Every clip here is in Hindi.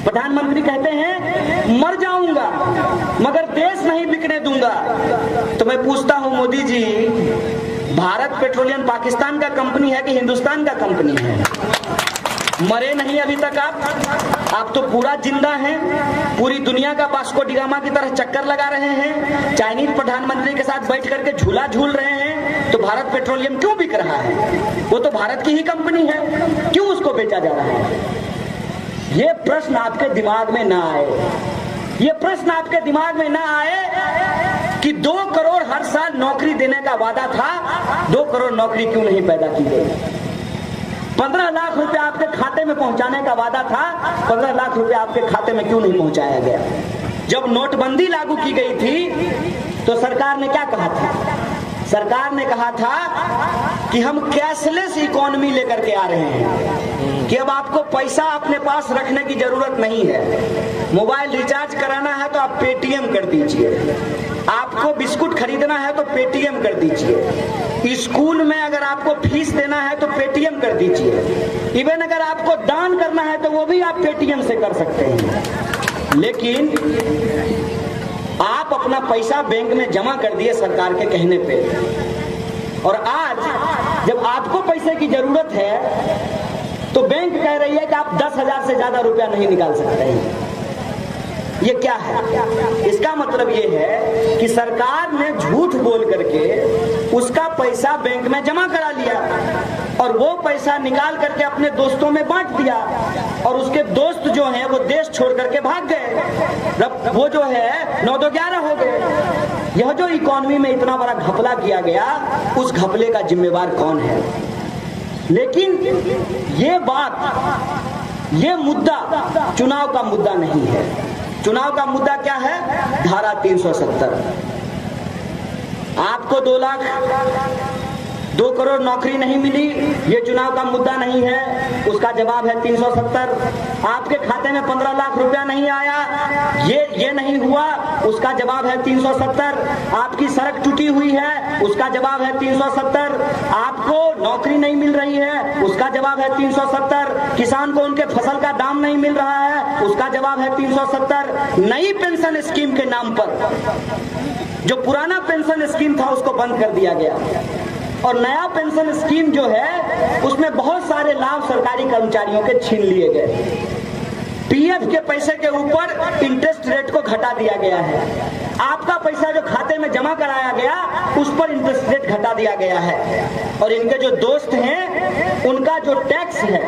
प्रधानमंत्री कहते हैं मर जाऊंगा मगर देश नहीं बिकने दूंगा। तो मैं पूछता हूं मोदी जी, भारत पेट्रोलियम पाकिस्तान का कंपनी है कि हिंदुस्तान का कंपनी है? मरे नहीं अभी तक आप तो पूरा जिंदा हैं, पूरी दुनिया का वास्को डी गामा की तरह चक्कर लगा रहे हैं, चाइनीज प्रधानमंत्री के साथ बैठ करके झूला झूल रहे हैं। तो भारत पेट्रोलियम क्यों बिक रहा है? वो तो भारत की ही कंपनी है, क्यों उसको बेचा जा रहा है? ये प्रश्न आपके दिमाग में ना आए, ये प्रश्न आपके दिमाग में ना आए कि 2 करोड़ हर साल नौकरी देने का वादा था, 2 करोड़ नौकरी क्यों नहीं पैदा की गई? 15 लाख रुपए आपके खाते में पहुंचाने का वादा था, 15 लाख रुपए आपके खाते में क्यों नहीं पहुंचाया गया? जब नोटबंदी लागू की गई थी तो सरकार ने क्या कहा था? सरकार ने कहा था कि हम कैशलेस इकोनॉमी लेकर के आ रहे हैं, कि अब आपको पैसा अपने पास रखने की जरूरत नहीं है। मोबाइल रिचार्ज कराना है तो आप पेटीएम कर दीजिए, आपको बिस्कुट खरीदना है तो पेटीएम कर दीजिए, स्कूल में अगर आपको फीस देना है तो पेटीएम कर दीजिए, इवन अगर आपको दान करना है तो वो भी आप पेटीएम से कर सकते हैं। लेकिन आप अपना पैसा बैंक में जमा कर दिए सरकार के कहने पे, और आज जब आपको पैसे की जरूरत है तो बैंक कह रही है कि आप 10,000 से ज्यादा रुपया नहीं निकाल सकते हैं। ये क्या है? इसका मतलब ये है कि सरकार ने झूठ बोल करके उसका पैसा बैंक में जमा करा लिया और वो पैसा निकाल करके अपने दोस्तों में बांट दिया, और उसके दोस्त जो हैं वो देश छोड़ करके भाग गए। वो जो है 9-11 हो गए। यह जो इकोनॉमी में इतना बड़ा घपला किया गया, उस घपले का जिम्मेवार कौन है? लेकिन ये बात, ये मुद्दा चुनाव का मुद्दा नहीं है। चुनाव का मुद्दा क्या है? धारा 370। आपको 2 करोड़ नौकरी नहीं मिली, ये चुनाव का मुद्दा नहीं है, उसका जवाब है 370। आपके खाते में 15 लाख रुपया नहीं आया, ये नहीं हुआ, उसका जवाब है 370। आपकी सड़क टूटी हुई है, उसका जवाब है 370। आपको नौकरी नहीं मिल रही है, उसका जवाब है 370। किसान को उनके फसल का दाम नहीं मिल रहा है, उसका जवाब है 370। नई पेंशन स्कीम के नाम पर जो पुराना पेंशन स्कीम था उसको बंद कर दिया गया, और नया पेंशन स्कीम जो है उसमें बहुत सारे लाभ सरकारी कर्मचारियों के छीन लिए गए। पीएफ के पैसे के ऊपर इंटरेस्ट रेट को घटा दिया गया है। आपका पैसा जो खाते में जमा कराया गया उस पर इंटरेस्ट रेट घटा दिया गया है, और इनके जो दोस्त हैं उनका जो टैक्स है,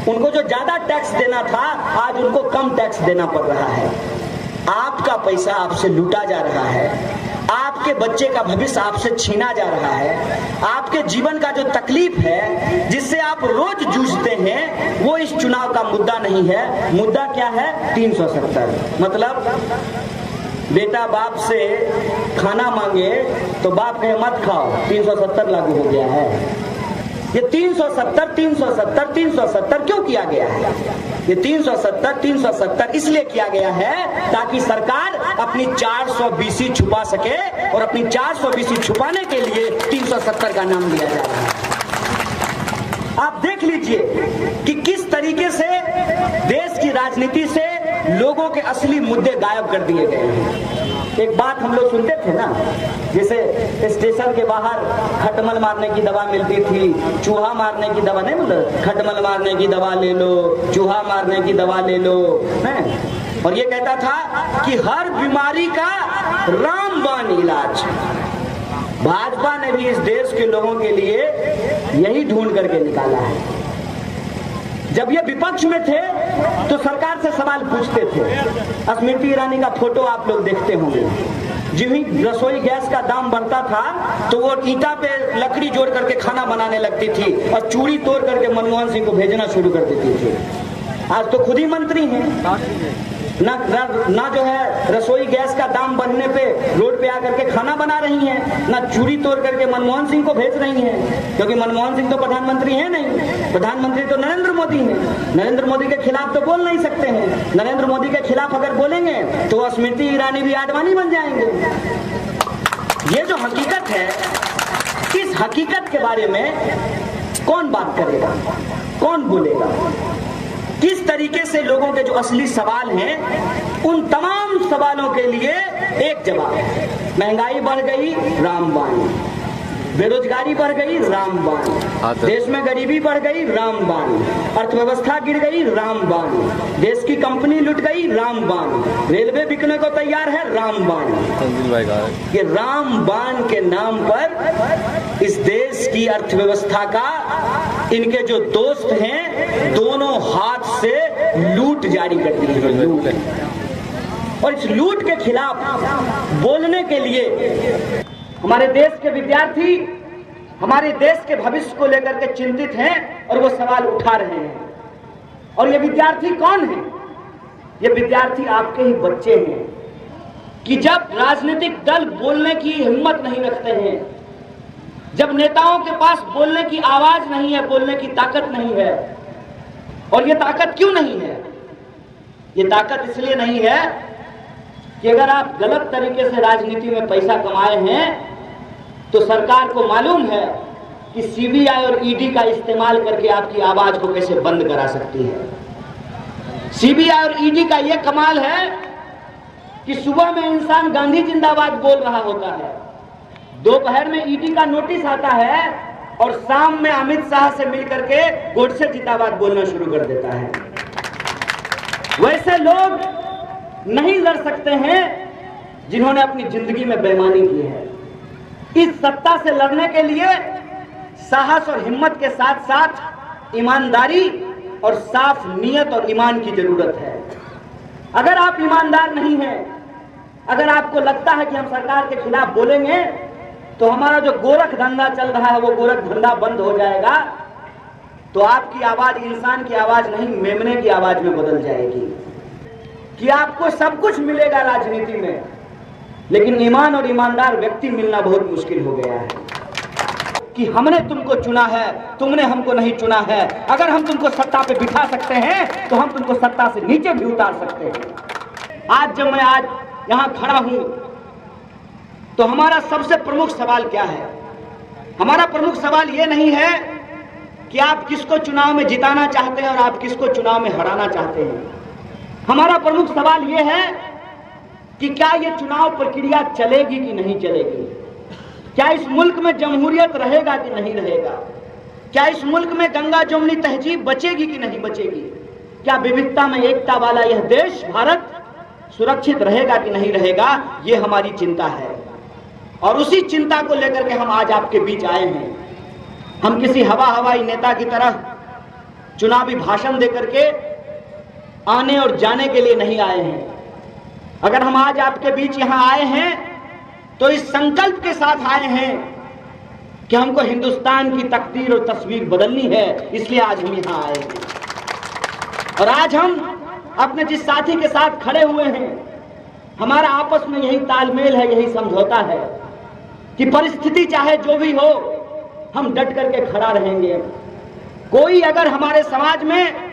उनको जो ज्यादा टैक्स देना था आज उनको कम टैक्स देना पड़ रहा है। आपका पैसा आपसे लूटा जा रहा है, आपके बच्चे का भविष्य आपसे छीना जा रहा है, आपके जीवन का जो तकलीफ है जिससे आप रोज जूझते हैं वो इस चुनाव का मुद्दा नहीं है। मुद्दा क्या है? 370। मतलब बेटा बाप से खाना मांगे तो बाप कहे मत खाओ, 370 लागू हो गया है। ये 370 क्यों किया गया है? ये 370 इसलिए किया गया है ताकि सरकार अपनी 420 छुपा सके, और अपनी 420 छुपाने के लिए 370 का नाम दिया जा रहा है। आप देख लीजिए कि किस तरीके से देश की राजनीति से लोगों के असली मुद्दे गायब कर दिए गए हैं। एक बात हम लोग सुनते थे ना, जैसे स्टेशन के बाहर खटमल मारने की दवा मिलती थी, चूहा मारने की दवा नहीं, मतलब खटमल मारने की दवा ले लो, चूहा मारने की दवा ले लो, है? और ये कहता था कि हर बीमारी का रामबाण इलाज। भाजपा ने भी इस देश के लोगों के लिए यही ढूंढ करके निकाला है। जब ये विपक्ष में थे तो सरकार से सवाल पूछते थे। स्मृति ईरानी का फोटो आप लोग देखते होंगे, जिस ही रसोई गैस का दाम बढ़ता था तो वो ईंटा पे लकड़ी जोड़ करके खाना बनाने लगती थी और चूड़ी तोड़ करके मनमोहन सिंह को भेजना शुरू कर देती थी। आज तो खुद ही मंत्री हैं, ना जो है रसोई गैस का दाम बढ़ने पे रोड पे आकर के खाना बना रही हैं, ना चूड़ी तोड़ करके मनमोहन सिंह को भेज रही हैं, क्योंकि मनमोहन सिंह तो प्रधानमंत्री है नहीं, प्रधानमंत्री तो नरेंद्र मोदी है। नरेंद्र मोदी के खिलाफ तो बोल नहीं सकते हैं, नरेंद्र मोदी के खिलाफ अगर बोलेंगे तो स्मृति ईरानी भी आडवाणी बन जाएंगे। ये जो हकीकत है, इस हकीकत के बारे में कौन बात करेगा, कौन बोलेगा? किस तरीके से लोगों के जो असली सवाल हैं उन तमाम सवालों के लिए एक जवाब। महंगाई बढ़ गई, रामबाण। बेरोजगारी बढ़ गई, रामबाण। देश में गरीबी बढ़ गई, रामबाण। अर्थव्यवस्था गिर गई, रामबाण। देश की कंपनी लुट गई, रामबाण। रेलवे बिकने को तैयार है, रामबाण। ये रामबाण के नाम पर इस देश की अर्थव्यवस्था का इनके जो दोस्त हैं दोनों हाथ से लूट जारी कर दी है, लूट। और इस लूट के खिलाफ बोलने के लिए हमारे देश के विद्यार्थी हमारे देश के भविष्य को लेकर के चिंतित हैं और वो सवाल उठा रहे हैं। और ये विद्यार्थी कौन है? ये विद्यार्थी आपके ही बच्चे हैं कि जब राजनीतिक दल बोलने की हिम्मत नहीं रखते हैं, जब नेताओं के पास बोलने की आवाज नहीं है, बोलने की ताकत नहीं है। और ये ताकत क्यों नहीं है? ये ताकत इसलिए नहीं है कि अगर आप गलत तरीके से राजनीति में पैसा कमाए हैं तो सरकार को मालूम है कि सीबीआई और ईडी का इस्तेमाल करके आपकी आवाज को कैसे बंद करा सकती है। सीबीआई और ईडी का यह कमाल है कि सुबह में इंसान गांधी जिंदाबाद बोल रहा होता है, दोपहर में ईडी का नोटिस आता है और शाम में अमित शाह से मिलकर के गोडसे जिंदाबाद बोलना शुरू कर देता है। वैसे लोग नहीं लड़ सकते हैं जिन्होंने अपनी जिंदगी में बेईमानी की है। इस सत्ता से लड़ने के लिए साहस और हिम्मत के साथ साथ ईमानदारी और साफ नीयत और ईमान की जरूरत है। अगर आप ईमानदार नहीं हैं, अगर आपको लगता है कि हम सरकार के खिलाफ बोलेंगे तो हमारा जो गोरख धंधा चल रहा है वो गोरख धंधा बंद हो जाएगा, तो आपकी आवाज इंसान की आवाज नहीं मेमने की आवाज में बदल जाएगी। कि आपको सब कुछ मिलेगा राजनीति में, लेकिन ईमान और ईमानदार व्यक्ति मिलना बहुत मुश्किल हो गया है। कि हमने तुमको चुना है, तुमने हमको नहीं चुना है। अगर हम तुमको सत्ता पे बिठा सकते हैं तो हम तुमको सत्ता से नीचे भी उतार सकते हैं। आज जब मैं यहाँ खड़ा हूं तो हमारा सबसे प्रमुख सवाल क्या है? हमारा प्रमुख सवाल यह नहीं है कि आप किसको चुनाव में जिताना चाहते हैं और आप किसको चुनाव में हराना चाहते हैं। हमारा प्रमुख सवाल यह है कि क्या यह चुनाव प्रक्रिया चलेगी कि नहीं चलेगी? क्या इस मुल्क में जमहूरियत रहेगा कि नहीं रहेगा? क्या इस मुल्क में गंगा जमुनी तहजीब बचेगी कि नहीं बचेगी? क्या विविधता में एकता वाला यह देश भारत सुरक्षित रहेगा कि नहीं रहेगा? ये हमारी चिंता है और उसी चिंता को लेकर के हम आज आपके बीच आए हैं। हम किसी हवाई नेता की तरह चुनावी भाषण देकर के आने और जाने के लिए नहीं आए हैं। अगर हम आज आपके बीच यहां आए हैं तो इस संकल्प के साथ आए हैं कि हमको हिंदुस्तान की तकदीर और तस्वीर बदलनी है, इसलिए आज हम यहां आए हैं। और आज हम अपने जिस साथी के साथ खड़े हुए हैं, हमारा आपस में यही तालमेल है, यही समझौता है कि परिस्थिति चाहे जो भी हो हम डट करके खड़ा रहेंगे। कोई अगर हमारे समाज में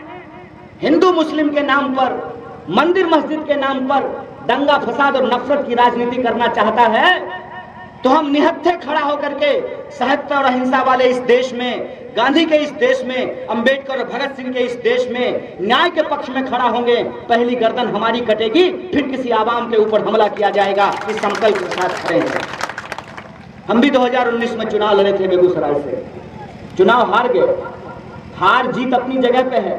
हिंदू मुस्लिम के नाम पर, मंदिर मस्जिद के नाम पर दंगा फसाद और नफरत की राजनीति करना चाहता है तो हम निहत्थे खड़ा होकर के साहित्य और अहिंसा वाले इस देश में, गांधी के इस देश में, अंबेडकर और भगत सिंह के इस देश में न्याय के पक्ष में खड़ा होंगे। पहली गर्दन हमारी कटेगी, फिर किसी आवाम के ऊपर हमला किया जाएगा। इस संकल्प के साथ खड़े हैं। हम भी 2019 में चुनाव लड़े थे बेगूसराय से, चुनाव हार गए। हार जीत अपनी जगह पे है,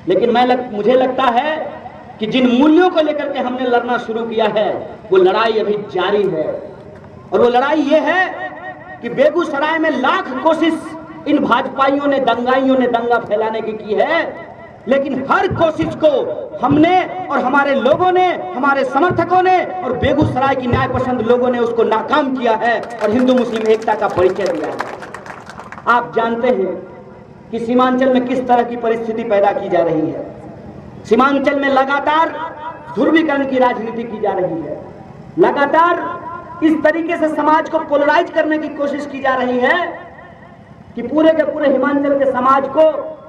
लेकिन मुझे लगता है कि जिन मूल्यों को लेकर के हमने लड़ना शुरू किया है वो लड़ाई अभी जारी है। और वो लड़ाई ये है कि बेगूसराय में लाख कोशिश इन भाजपाइयों ने, दंगाइयों ने दंगा फैलाने की है, लेकिन हर कोशिश को हमने और हमारे लोगों ने, हमारे समर्थकों ने और बेगूसराय की न्याय पसंद लोगों ने उसको नाकाम किया है और हिंदू मुस्लिम एकता का परिचय दिया है। आप जानते हैं कि सीमांचल में किस तरह की परिस्थिति पैदा की जा रही है। सीमांचल में लगातार ध्रुवीकरण की राजनीति की जा रही है, लगातार इस तरीके से समाज को पोलराइज करने की कोशिश की जा रही है कि पूरे के पूरे हिमाचल के समाज को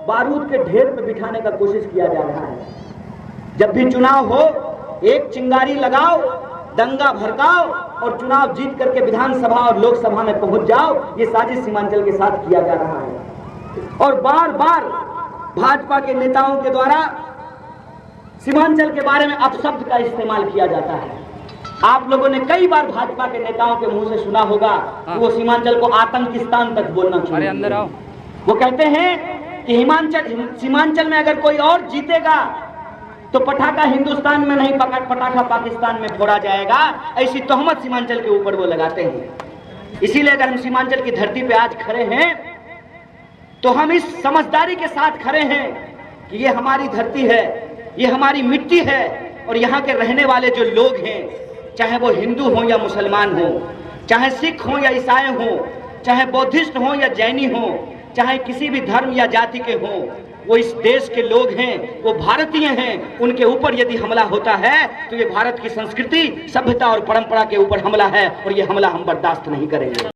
बारूद के ढेर पर बिठाने का कोशिश किया जा रहा है। जब भी चुनाव हो, एक चिंगारी लगाओ, दंगा भड़काओ और चुनाव जीत करके विधानसभा और लोकसभा में पहुंच जाओ। ये साजिश सीमांचल के साथ किया जा रहा है और बार बार भाजपा के नेताओं के द्वारा सीमांचल के बारे में अपशब्द का इस्तेमाल किया जाता है। आप लोगों ने कई बार भाजपा के नेताओं के मुंह से सुना होगा कि वो सीमांचल को आतंकिस्तान तक बोलना शुरू। अरे अंदर आओ। वो कहते हैं कि सीमांचल में अगर कोई और जीतेगा तो पटाखा हिंदुस्तान में नहीं, पटाखा पाकिस्तान में फोड़ा जाएगा। ऐसी तोहमत सीमांचल के ऊपर वो लगाते हैं। इसीलिए अगर हम सीमांचल की धरती पे आज खड़े हैं तो हम इस समझदारी के साथ खड़े हैं कि ये हमारी धरती है, ये हमारी मिट्टी है, और यहाँ के रहने वाले जो लोग हैं, चाहे वो हिंदू हो या मुसलमान हो, चाहे सिख हो या ईसाई हो, चाहे बौद्धिस्ट हो या जैनी हो, चाहे किसी भी धर्म या जाति के हो, वो इस देश के लोग हैं, वो भारतीय हैं। उनके ऊपर यदि हमला होता है तो ये भारत की संस्कृति, सभ्यता और परंपरा के ऊपर हमला है, और ये हमला हम बर्दाश्त नहीं करेंगे।